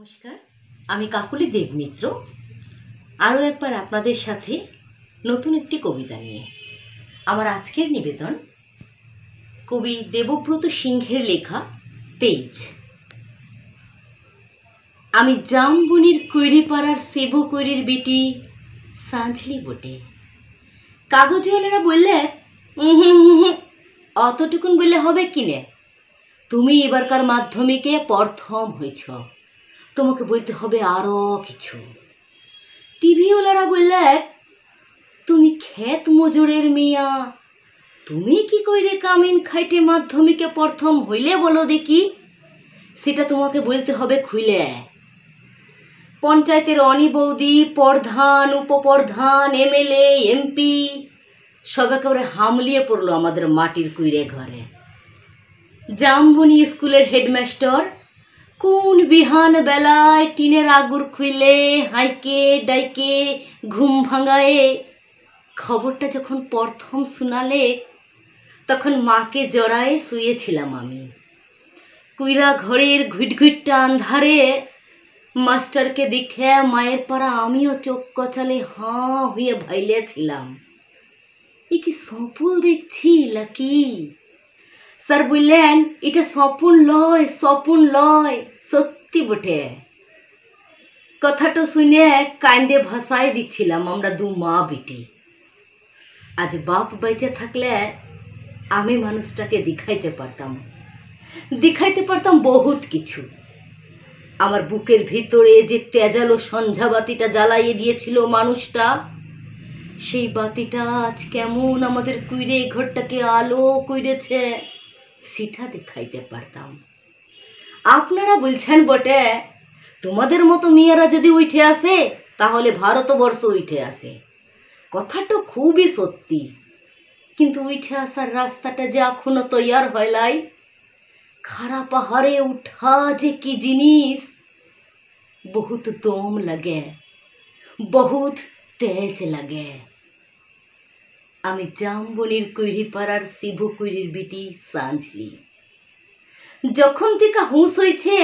নমস্কার, আমি কাকলি দেবমিত্র আরও একবার আপনাদের সাথে নতুন একটি কবিতা নিয়ে। আমার আজকের নিবেদন কবি দেবব্রত সিংহের লেখা তেজ। আমি জামবনির কৈরিপাড়ার সেবো কৈরির বেটি সাঁঝলি বটে। কাগজওয়ালারা বললে অতটুকুন বললে হবে কিনে, তুমি এবারকার মাধ্যমিকে প্রথম হয়েছ, তোমাকে বলতে হবে আরও কিছু। টিভিওয়ালারা বললে তুমি ক্ষেত মজুরের মিয়া, তুমি কি কইরে কামিন খাইটে মাধ্যমিকে প্রথম হইলে বলো দেখি, সেটা তোমাকে বলতে হবে খুইলে। পঞ্চায়েতের অনি বৌদি, প্রধান, উপপ্রধান, এমএলএ, এমপি সব একেবারে হামলিয়ে পড়লো আমাদের মাটির কুইরে ঘরে। জামবনি স্কুলের হেডমাস্টার কোন বিহান বেলায় টিনের আগুর খুইলে হাইকে ডাইকে ঘুম ভাঙায়ে খবরটা যখন প্রথম শুনালে, তখন মাকে জড়ায়ে শুয়েছিলাম আমি। কুইরা ঘরের ঘুটঘুটটা আন্ধারে মাস্টারকে দেখে মায়ের পাড়া আমিও চোখ কচালে হাঁ হয়ে ভাইলেছিলাম, এ কি স্বপ্ন দেখছি লাকি? স্যার বললেন এটা স্বপ্ন লয়, সত্যি বটে। কথাটা শুনে কান্দে ভাসায় দিচ্ছিলাম আমরা দু মা বেটি। আজ বাপ বেঁচে থাকলে আমি মানুষটাকে দেখাইতে পারতাম বহুত কিছু। আমার বুকের ভিতরে যে তেজালো সন্ধ্যাবাতিটা জ্বালাইয়ে দিয়েছিল মানুষটা, সেই বাতিটা আজ কেমন আমাদের কুইরে ঘরটাকে আলো কইরেছে সেটা দেখাইতে পারতাম। আপনারা বলছেন বটে তোমাদের মতো মেয়েরা যদি উঠে আসে তাহলে ভারতবর্ষ উঠে আসে। কথাটা খুবই সত্যি, কিন্তু উঠে আসার রাস্তাটা যে এখনো তৈয়ার হয়লাই। খাড়া পাহাড়ে উঠা যে কি জিনিস, বহুত দম লাগে, বহুত তেজ লাগে। আমি জামবনির কৈরিপাড়ার শিবু কৈরির বেটি সাঁঝলি। যখন থেকে হুঁশ হয়েছে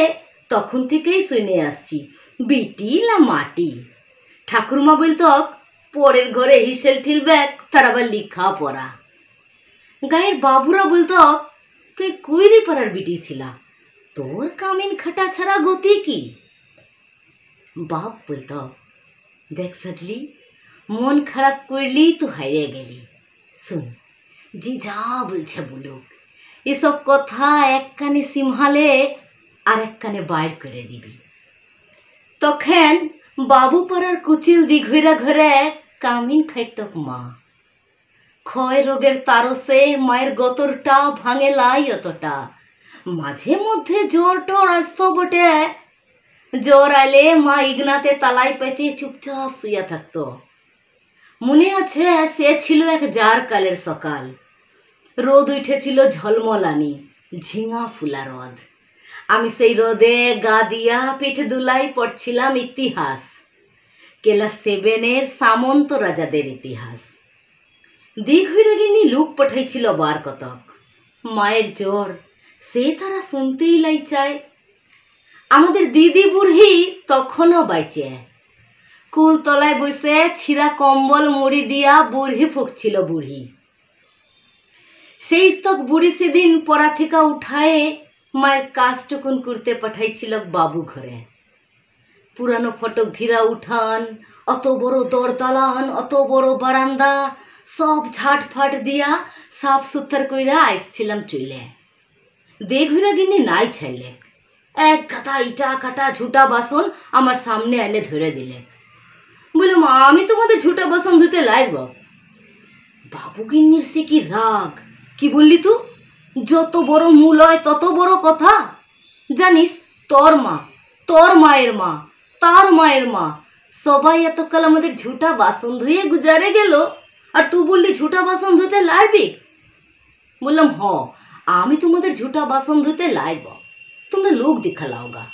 তখন থেকেই শুনে আসছি বিটি না মাটি। ঠাকুরমা বলতো পরের ঘরে হিসেল ঠিলবেক, তার আবার লিখা পড়া। গায়ের বাবুরা বলতো তুই কৈরিপাড়ার বিটি ছিলা, তোর কামিন খাটা ছাড়া গতি কি? বাপ বলতো দেখ সাজলি, মন খারাপ করলি তো হারিয়ে গেলি। শুন, যে যা বলছে বলুক, এসব কথা এক কানে সিমহালে আর এক কানে বাইর করে দিবি। তখন বাবুপাড়ার কুচিল দিঘইরা ঘরে কামিন খাইতক মা। ক্ষয় রোগের তারসে মায়ের গতরটা ভাঙে লাই অতটা। মাঝে মধ্যে জ্বর টর আসতো বটে, জ্বর আলে মা ইগনাতে তালাই পেতে চুপচাপ শুয়ে থাকতো। মনে আছে সে ছিল এক জার কালের সকাল, রোদ উঠেছিল ঝলমলানি, ঝিঙা ফুলা রোদ। আমি সেই রোদে গা দিয়া পিঠ দুলাই পড়ছিলাম ইতিহাস, ক্লাস 7-এর সামন্ত রাজাদের ইতিহাস। দিঘইরগিনী লোক পাঠাইছিল বার কতক। মায়ের জ্বর সে তারা শুনতেই লাই চায়। আমাদের দিদি বুড়ি তখনও বাইচে, কুল তলায় বসে ছিঁড়া কম্বল মুড়ি দিয়া বুড়ি ফুকছিল বুড়ি। সেই স্তক বুড়ি সেদিন পড়া থেকে উঠায়ে মায়ের কাজটুকুন করতে পাঠাইছিল বাবু ঘরে। পুরানো ফটক ঘিরা উঠান, অত বড় দরদালান, অত বড় বারান্দা সব ঝাটফাট দিয়া সাফ সুতর কইরা আইসছিলাম চলে। দেঘুরা গিনি নাই ছাইলে এক গাদা ইটা কাটা ঝুটা বাসন আমার সামনে এনে ধরে দিলে। বলে মা আমি তোমাদের ঝুটা বাসন ধুতে লাইব। বাবু গিন্নির সে কি রাগ, কি বললি তু? যত বড় মূল হয় তত বড় কথা। জানিস তোর মা, তোর মায়ের মা, তার মায়ের মা সবাই এতকাল আমাদের ঝুটা বাসন ধুয়ে গুজারে গেল, আর তুই বললি ঝুটা বাসন ধুতে লাইবি? বললাম হ, আমি তোমাদের ঝুটা বাসন ধুতে লাইব, তোমরা লোক দেখা লাওগা।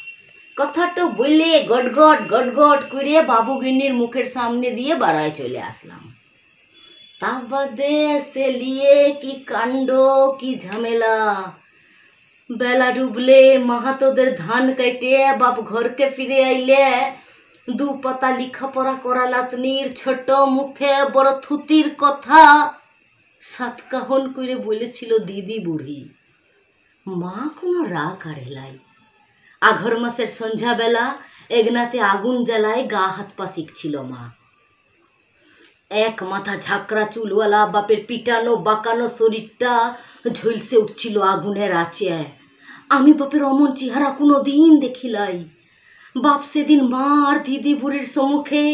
কথাটা বললে গটগট গটগট করে বাবু গিন্নির মুখের সামনে দিয়ে বাড়ায় চলে আসলাম। তা বাদে সে লিয়ে কি কাণ্ড, কি ঝামেলা। বেলা ডুবলে মাহাতোদের ধান কাটে বাপ ঘরকে ফিরে আইলে দু পাতা লেখাপড়া করা লাতনির ছোট মুখে বড় থুতির কথা সাতকাহন করে বলেছিল দিদি বুড়ি। মা কোনো রাগ আড়েলাই। আঘর মাসের সন্ধ্যাবেলা এগনাতে আগুন জ্বালায় গা হাত পা শিখছিল মা। এক মাথা ঝাঁকড়া চুলওয়ালা বাপের পিটানো বাঁকানো শরীরটা ঝলসে উঠছিল আগুনের আঁচে। আমি বাপের অমন চেহারা কোনো দিন দেখিলাই। বাপ সেদিন মা আর দিদি বুড়ির সম্মুখে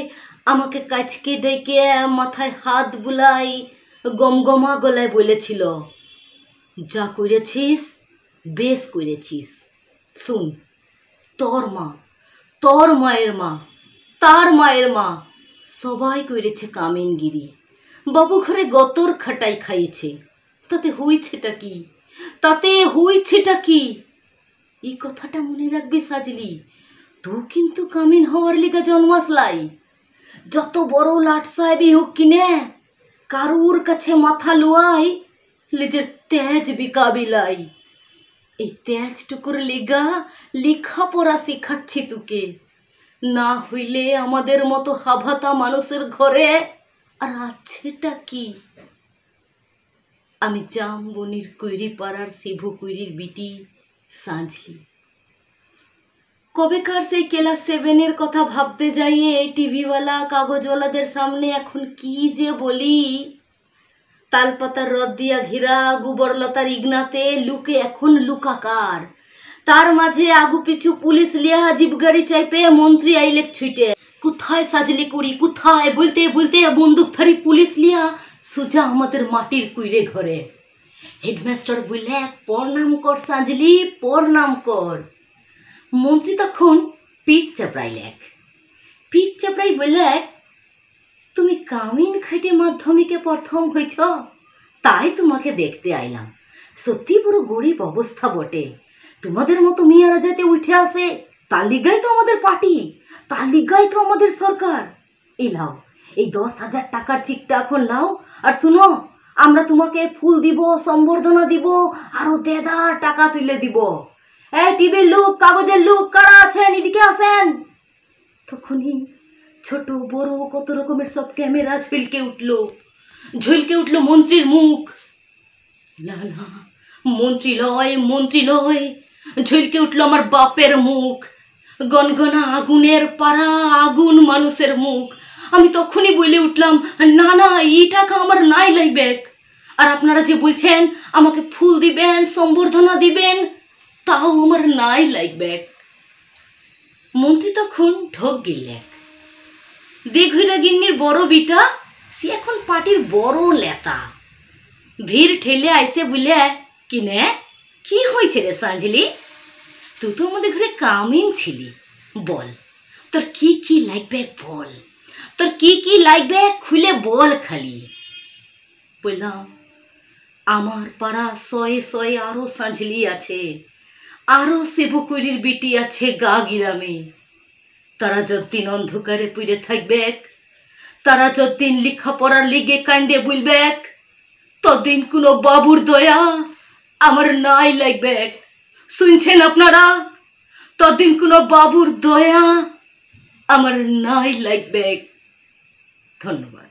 আমাকে কাছকে ডেকে মাথায় হাত বুলাই গমগমা গলায় বলেছিল, যা করেছিস বেশ করেছিস। শুন, তোর মা, তোর মায়ের মা, তার মায়ের মা সবাই করেছে কামিনগিরি। বাবু ঘরে গতর খাটাই খাইছে, তাতে হইছেটা কি? তাতে হইছেটা কি? এই কথাটা মনে রাখবি সাজলি। তুই কিন্তু কামিন হওয়ার লিগা জন্মাসলাই। যত বড় লাট সাহেবই হোক কিনে কারুর কাছে মাথা লুয়াই নিজের তেজ বিকাবিলাই। এই তেজটুকুর লিগা লেখাপড়া শিখাচ্ছি তোকে। না হইলে আমাদের মতো হাভাতা মানুষের ঘরে আর আছেটা কি? আমি জামবনির কুইরি পাড়ার শিভু কুইরির বিটি সাঁঝলি। কবেকার সেই ক্লাস 7-এর কথা ভাবতে যাইয়ে টিভিওয়ালা কাগজওয়ালাদের সামনে এখন কি যে বলি। তালপাতার রদ দিয়া ঘিরা গোবরলতার ইগনাতে লুকে এখন লুকাকার। তার মাঝে আগু পিছু পুলিশ লিয়া জিপ গাড়ি চাইপে মন্ত্রী আইলেক ছুটে। কোথায় সাজলি করি কোথায় বলতে বলতে বন্দুকধারী পুলিশ লিয়া সুজা আমাদের মাটির কুইরে ঘরে। হেডমাস্টার বললে, প্রণাম কর সাজলি, প্রণাম কর। মন্ত্রী তখন পিঠ চাপড়াইলেক। পিঠ চাপড়াই বললে, তুমি কামিন খাইটে মাধ্যমিকে প্রথম হইছ, তাই তোমাকে দেখতে আইলাম। সত্যি পুরো গরিব অবস্থা বটে। তোমাদের মতো মেয়েরা যাতে উঠে আসে তার লিগাই তো আমাদের পার্টি, তার লিগাই তো আমাদের সরকার। এই লাও, এই 10,000 টাকার চিকটা এখন লাও। আর শুনো, আমরা তোমাকে ফুল দিব, সম্বর্ধনা দিব, আরো দেদা টাকা তুলে দিব। টিভির লোক, কাগজের লোক কারা আছেন এদিকে আসেন। তখনই ছোট বড় কত রকমের সব ক্যামেরা ঝলকে উঠলো মন্ত্রীর মুখ। লালা, মন্ত্রী লয়, মন্ত্রী লয়। ঝলকে উঠলো আমার বাপের মুখ, গনগনা আগুনের পাড়া আগুন মানুষের মুখ। আমি তখনই বলে উঠলাম, না না, এই টাকা আমার নাই লাগবে। আর আপনারা যে বলছেন আমাকে ফুল দিবেন, সম্বর্ধনা দিবেন, তাও আমার নাই লাগবে। মন্ত্রী তখন ঢোক গিললেন। দিঘুরা গিন্নির বড় বিটা, সে এখন পার্টির বড় নেতা। ভিড় ঠেলে আইসে বলে, কিনে কি হয়েছে রে সাঁঝলি? তুই তো আমাদের ঘরে কামিন ছিলি, বল তোর কি কি লাগবে, বল তোর কি কি লাগবে, খুলে বল খালি। বললাম, আমার পাড়া 100 আরো সাঁঝলি আছে, আরো সেবকুরির বিটি আছে গা গিরামে। তারা যতদিন অন্ধকারে পুড়ে থাকবে, তারা যতদিন লেখাপড়ার লিগে কান্দে বলবে, ততদিন কোনো বাবুর দয়া আমার নাই লাগবে। শুনছেন আপনারা? ততদিন কোনো বাবুর দয়া আমার নাই লাগবে। ধন্যবাদ।